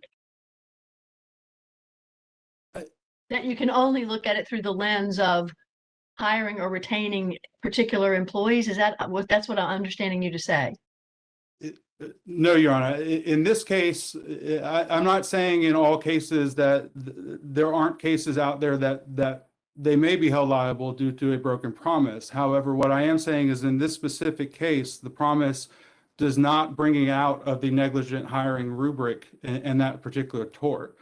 That you can only look at it through the lens of hiring or retaining particular employees? Is that what, that's what I'm understanding you to say? No, Your Honor. In this case, I'm not saying in all cases that there aren't cases out there that they may be held liable due to a broken promise. However, what I am saying is in this specific case, the promise does not bring out of the negligent hiring rubric in that particular tort.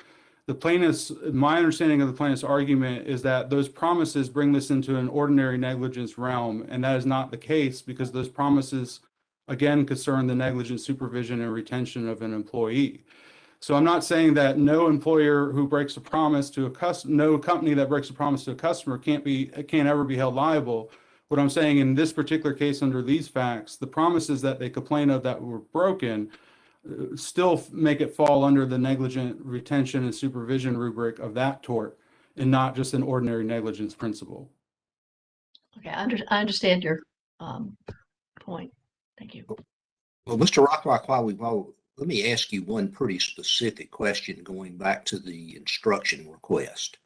The plaintiff's, my understanding of the plaintiff's argument is that those promises bring this into an ordinary negligence realm, and that is not the case because those promises, again, concern the negligent supervision and retention of an employee. So I'm not saying that no employer who breaks a promise to a customer, no company that breaks a promise to a customer can't ever be held liable. What I'm saying in this particular case under these facts, the promises that they complain of that were broken still make it fall under the negligent retention and supervision rubric of that tort and not just an ordinary negligence principle. Okay, I understand your point. Thank you. Well, Mr. Rothrock, let me ask you one pretty specific question going back to the instruction request.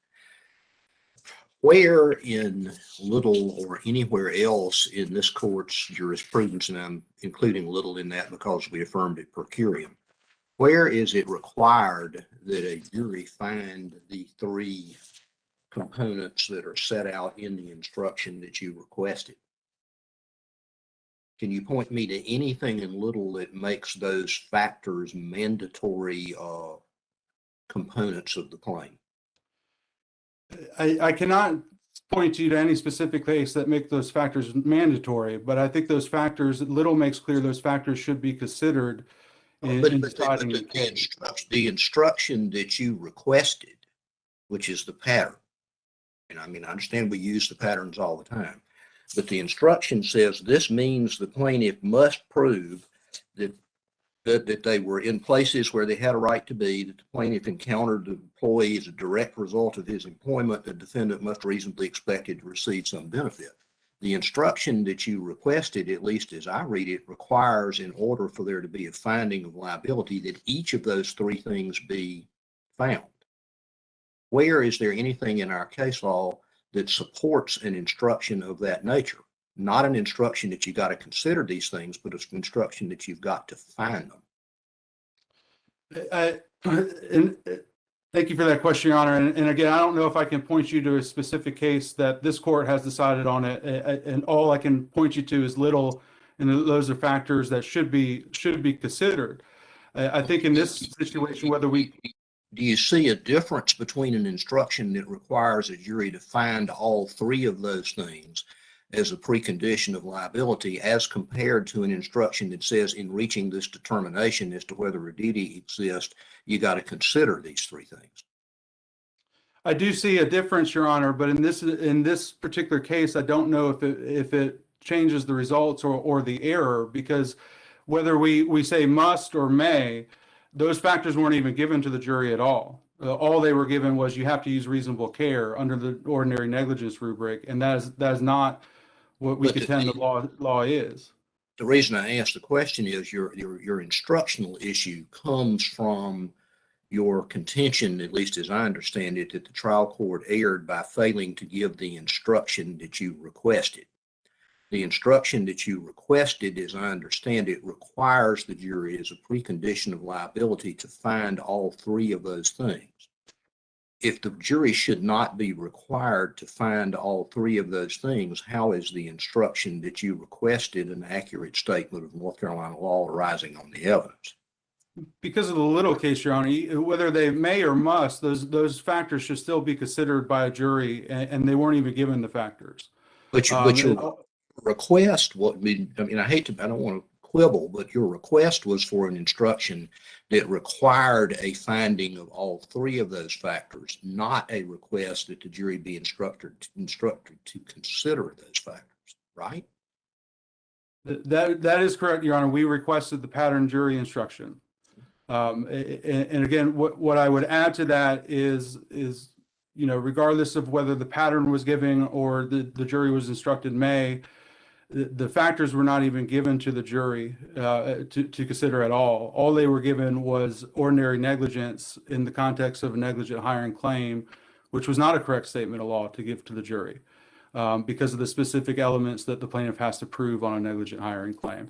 Where in Little or anywhere else in this court's jurisprudence, and I'm including Little in that because we affirmed it per curiam, where is it required that a jury find the three components that are set out in the instruction that you requested? Can you point me to anything in Little that makes those factors mandatory components of the claim? I cannot point you to any specific case that make those factors mandatory, but I think those factors, Little makes clear those factors should be considered in deciding the case. The instruction that you requested, which is the pattern, and I mean, I understand we use the patterns all the time, but the instruction says this means the plaintiff must prove that they were in places where they had a right to be, that the plaintiff encountered the employee as a direct result of his employment, the defendant must reasonably expected to receive some benefit. The instruction that you requested, at least as I read it, requires in order for there to be a finding of liability that each of those three things be found. Where is there anything in our case law that supports an instruction of that nature? Not an instruction that you got to consider these things, but it's an instruction that you've got to find them. Thank you for that question, Your Honor. And again, I don't know if I can point you to a specific case that this court has decided on it. And all I can point you to is Little, and those are factors that should be considered. I think in this situation, whether we... Do you see a difference between an instruction that requires a jury to find all three of those things as a precondition of liability as compared to an instruction that says in reaching this determination as to whether a duty exists, you got to consider these three things. I do see a difference, Your Honor, but in this particular case, I don't know if it changes the results or the error, because whether we say must or may, those factors weren't even given to the jury at all. All they were given was you have to use reasonable care under the ordinary negligence rubric, and that is not what we contend the law is. The reason I asked the question is your instructional issue comes from your contention, at least as I understand it, that the trial court erred by failing to give the instruction that you requested. The instruction that you requested, as I understand it, requires the jury as a precondition of liability to find all three of those things. If the jury should not be required to find all three of those things, how is the instruction that you requested an accurate statement of North Carolina law arising on the evidence? Because of the Little case, Your Honor, whether they may or must, those factors should still be considered by a jury, and they weren't even given the factors. But your request, I don't want to quibble, but your request was for an instruction that required a finding of all three of those factors, not a request that the jury be instructed to consider those factors, right? That is correct, Your Honor. We requested the pattern jury instruction. And again, what I would add to that is, regardless of whether the pattern was given or the jury was instructed may, the factors were not even given to the jury to consider at all. All they were given was ordinary negligence in the context of a negligent hiring claim, which was not a correct statement of law to give to the jury because of the specific elements that the plaintiff has to prove on a negligent hiring claim.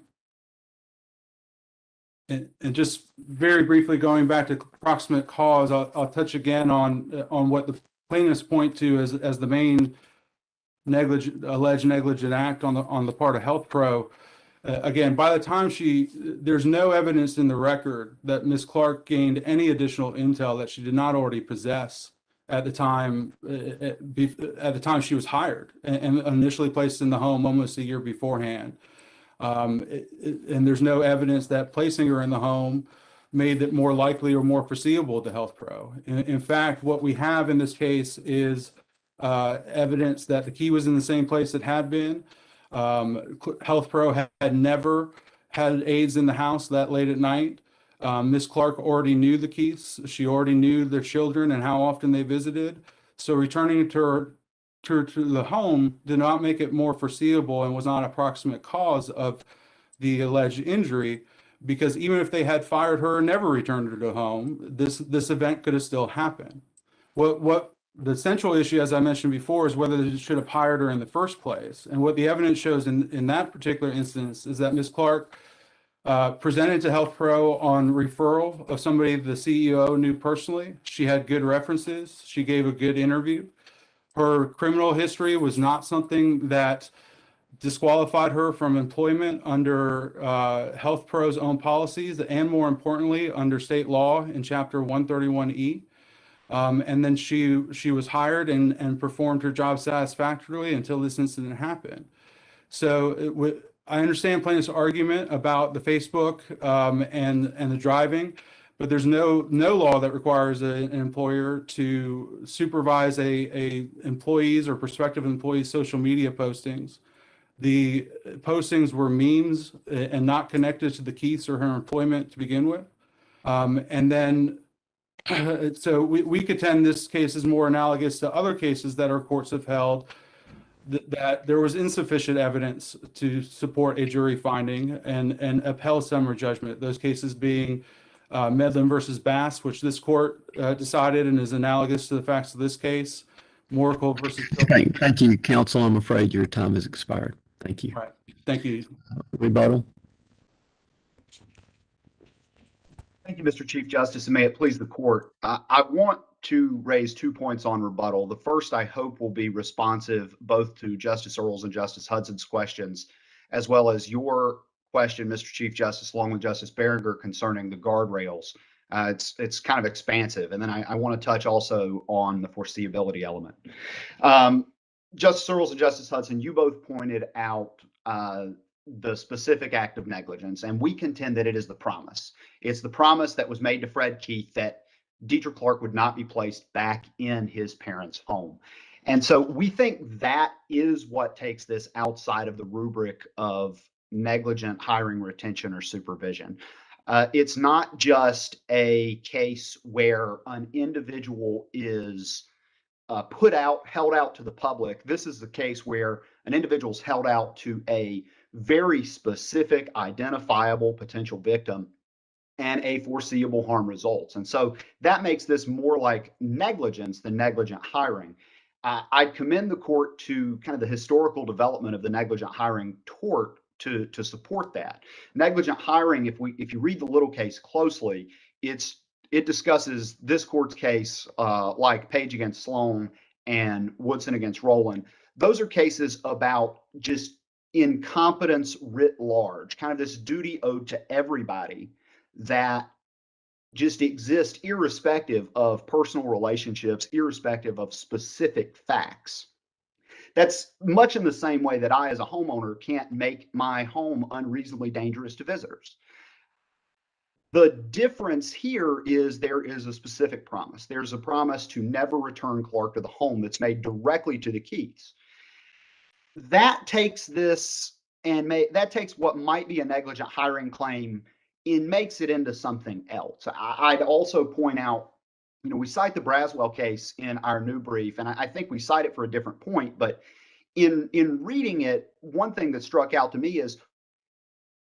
And just very briefly going back to proximate cause, I'll touch again on what the plaintiffs point to as the main alleged negligent act on the part of Health Pro. Again, by the time there's no evidence in the record that Ms. Clark gained any additional intel that she did not already possess at the time she was hired and initially placed in the home almost a year beforehand. And there's no evidence that placing her in the home made it more likely or more foreseeable to Health Pro. In fact, what we have in this case is evidence that the key was in the same place it had been. Health Pro had never had aides in the house that late at night. Ms. Clark already knew the Keiths. She already knew their children and how often they visited. So returning to the home did not make it more foreseeable and was not a proximate cause of the alleged injury, because even if they had fired her and never returned her to home, this event could have still happened. What the central issue, as I mentioned before, is whether they should have hired her in the first place. And what the evidence shows in that particular instance is that Ms. Clark presented to Health Pro on referral of somebody the CEO knew personally. She had good references. She gave a good interview. Her criminal history was not something that disqualified her from employment under Health Pro's own policies, and more importantly, under state law in Chapter 131E. And then she was hired and performed her job satisfactorily until this incident happened. So I understand plaintiff's argument about the Facebook and the driving, but there's no law that requires an employer to supervise a employee's or prospective employee's social media postings. The postings were memes and not connected to the Keiths or her employment to begin with. And then, so we contend this case is more analogous to other cases that our courts have held that there was insufficient evidence to support a jury finding and upheld summary judgment. Those cases being Medlin versus Bass, which this court decided and is analogous to the facts of this case. Moracle versus. Thank you, counsel. I'm afraid your time has expired. Thank you. Right. Thank you. Rebuttal. Thank you, Mr. Chief Justice, and may it please the court. I want to raise 2 points on rebuttal. The first, I hope, will be responsive both to Justice Earls and Justice Hudson's questions, as well as your question, Mr. Chief Justice, along with Justice Berenger, concerning the guardrails. It's kind of expansive. And then I want to touch also on the foreseeability element. Justice Searles and Justice Hudson, you both pointed out the specific act of negligence, and we contend that it is the promise. It's the promise that was made to Fred Keith that Deidre Clark would not be placed back in his parents' home. And so we think that is what takes this outside of the rubric of negligent hiring, retention, or supervision. It's not just a case where an individual is held out to the public. This is the case where an individual is held out to a very specific, identifiable potential victim, and a foreseeable harm results. And so that makes this more like negligence than negligent hiring. I'd commend the court to kind of the historical development of the negligent hiring tort to support that. Negligent hiring, if you read the Little case closely, it discusses this court's case like Page against Sloan and Woodson against Rowland. Those are cases about just incompetence writ large, kind of this duty owed to everybody that just exists irrespective of personal relationships, irrespective of specific facts. That's much in the same way that I, as a homeowner, can't make my home unreasonably dangerous to visitors. The difference here is there is a specific promise. There's a promise to never return Clark to the home that's made directly to the Keiths. That takes this and that takes what might be a negligent hiring claim and makes it into something else. I'd also point out, we cite the Braswell case in our new brief, and I think we cite it for a different point, but in reading it, one thing that struck out to me is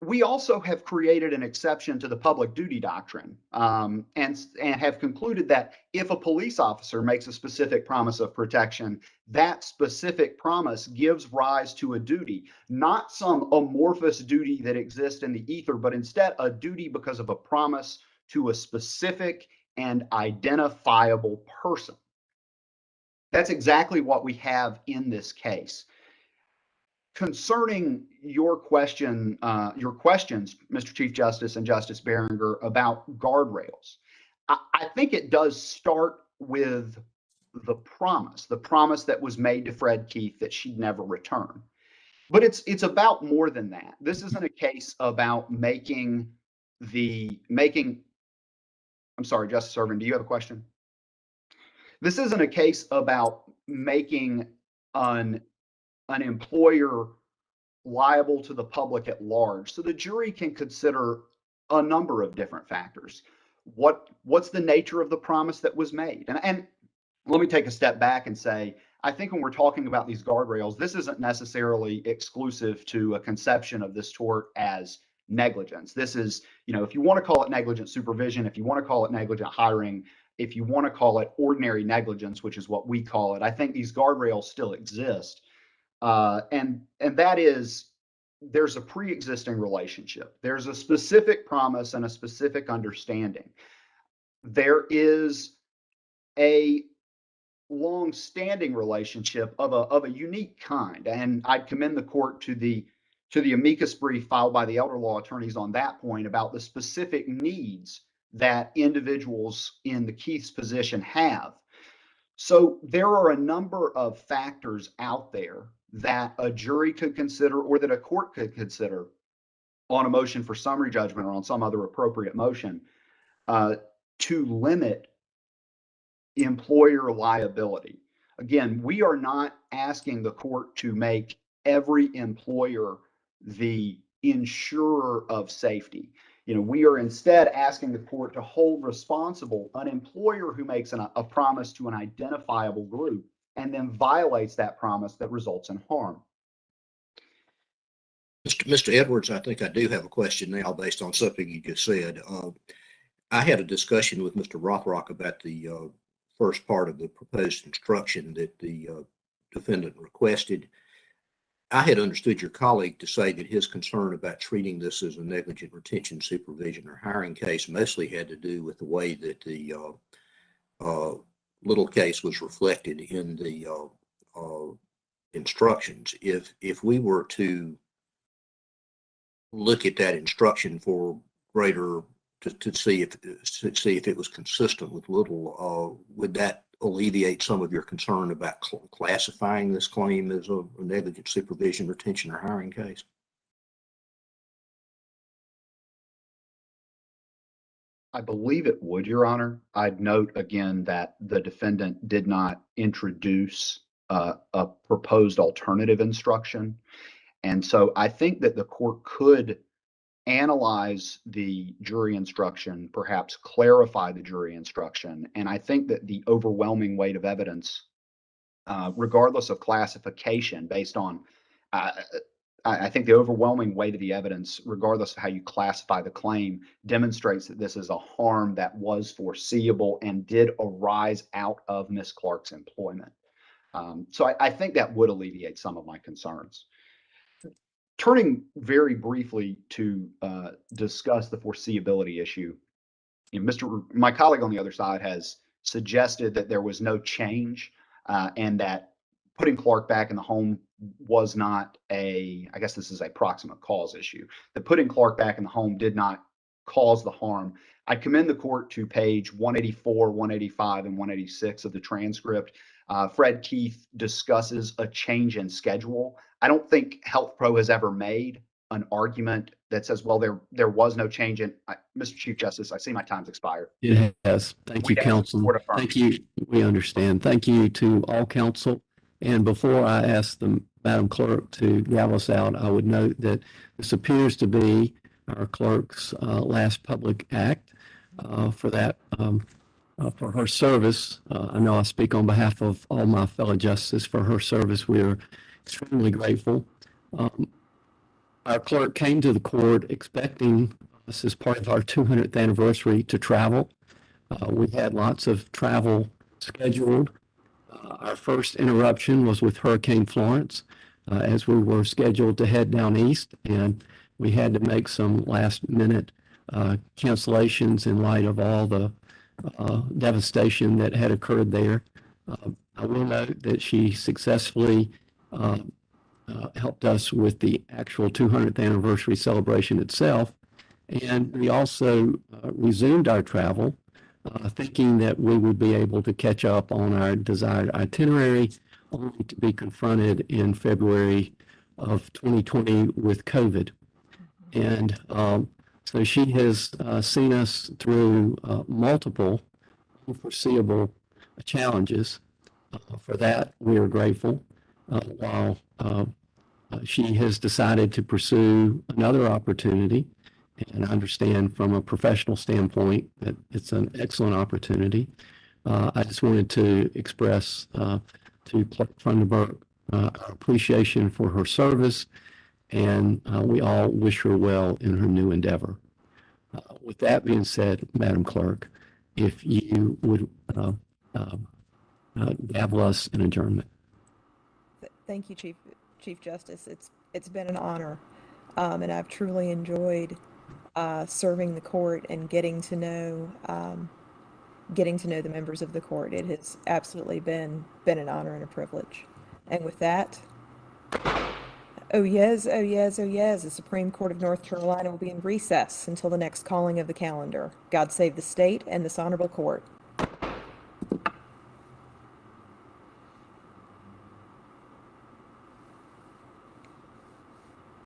we also have created an exception to the public duty doctrine, and have concluded that if a police officer makes a specific promise of protection, that specific promise gives rise to a duty, not some amorphous duty that exists in the ether, but instead a duty because of a promise to a specific and identifiable person. That's exactly what we have in this case. Concerning your questions, Mr. Chief Justice and Justice Berenger, about guardrails, I think it does start with the promise that was made to Fred Keith that she'd never return. But it's about more than that. This isn't a case about I'm sorry, Justice Ervin, do you have a question? This isn't a case about making an employer liable to the public at large. So the jury can consider a number of different factors. What's the nature of the promise that was made? And let me take a step back and say, I think when we're talking about these guardrails, this isn't necessarily exclusive to a conception of this tort as negligence. This is, if you want to call it negligent supervision, if you want to call it negligent hiring, if you want to call it ordinary negligence, which is what we call it, I think these guardrails still exist. And that is, there's a pre-existing relationship. There's a specific promise and a specific understanding. There is a long-standing relationship of a unique kind, and I'd commend the court to the amicus brief filed by the elder law attorneys on that point about the specific needs that individuals in the Keith's position have. So there are a number of factors out there that a jury could consider or that a court could consider on a motion for summary judgment or on some other appropriate motion to limit employer liability. Again, we are not asking the court to make every employer the insurer of safety. We are instead asking the court to hold responsible an employer who makes a promise to an identifiable group and then violates that promise that results in harm. Mr. Edwards, I think I do have a question now based on something you just said. I had a discussion with Mr. Rothrock about the first part of the proposed instruction that the defendant requested. I had understood your colleague to say that his concern about treating this as a negligent retention, supervision, or hiring case mostly had to do with the way that the Little case was reflected in the instructions. If we were to look at that instruction for greater to see if it was consistent with Little, would that alleviate some of your concern about classifying this claim as a negligent supervision, retention, or hiring case? I believe it would, Your Honor. I'd note again that the defendant did not introduce a proposed alternative instruction. And so I think that the court could analyze the jury instruction, perhaps clarify the jury instruction. And I think that the overwhelming weight of evidence, regardless of classification, based on I think the overwhelming weight of the evidence, regardless of how you classify the claim, demonstrates that this is a harm that was foreseeable and did arise out of Ms. Clark's employment. So I think that would alleviate some of my concerns. Turning very briefly to discuss the foreseeability issue, my colleague on the other side has suggested that there was no change and that putting Clark back in the home was not I guess this is a proximate cause issue, that putting Clark back in the home did not cause the harm. I commend the court to page 184, 185, and 186 of the transcript. Fred Keith discusses a change in schedule. I don't think Health Pro has ever made an argument that says, well, there was no change in, Mr. Chief Justice, I see my time's expired. It has. Thank you, counsel. Thank you. We understand. Thank you to all counsel. And before I ask the Madam Clerk to gavel us out, I would note that this appears to be our clerk's last public act for that, for her service. I know I speak on behalf of all my fellow justices. For her service, we are extremely grateful. Our clerk came to the court expecting us as part of our 200th anniversary to travel. We had lots of travel scheduled. Our first interruption was with Hurricane Florence as we were scheduled to head down east, and we had to make some last minute cancellations in light of all the devastation that had occurred there. I will note that she successfully helped us with the actual 200th anniversary celebration itself, and we also resumed our travel thinking that we would be able to catch up on our desired itinerary, only to be confronted in February of 2020 with COVID. And so she has seen us through multiple unforeseeable challenges. For that, we are grateful. While she has decided to pursue another opportunity, and I understand from a professional standpoint that it's an excellent opportunity. I just wanted to express to Clerk Funderburk our appreciation for her service, and we all wish her well in her new endeavor. With that being said, Madam Clerk, if you would gavel us in adjournment. Thank you, Chief Justice. It's been an honor, and I've truly enjoyed serving the court and getting to know the members of the court. It has absolutely been an honor and a privilege. And with that, oh yes, oh yes, oh yes, the Supreme Court of North Carolina will be in recess until the next calling of the calendar. God save the state and this honorable court.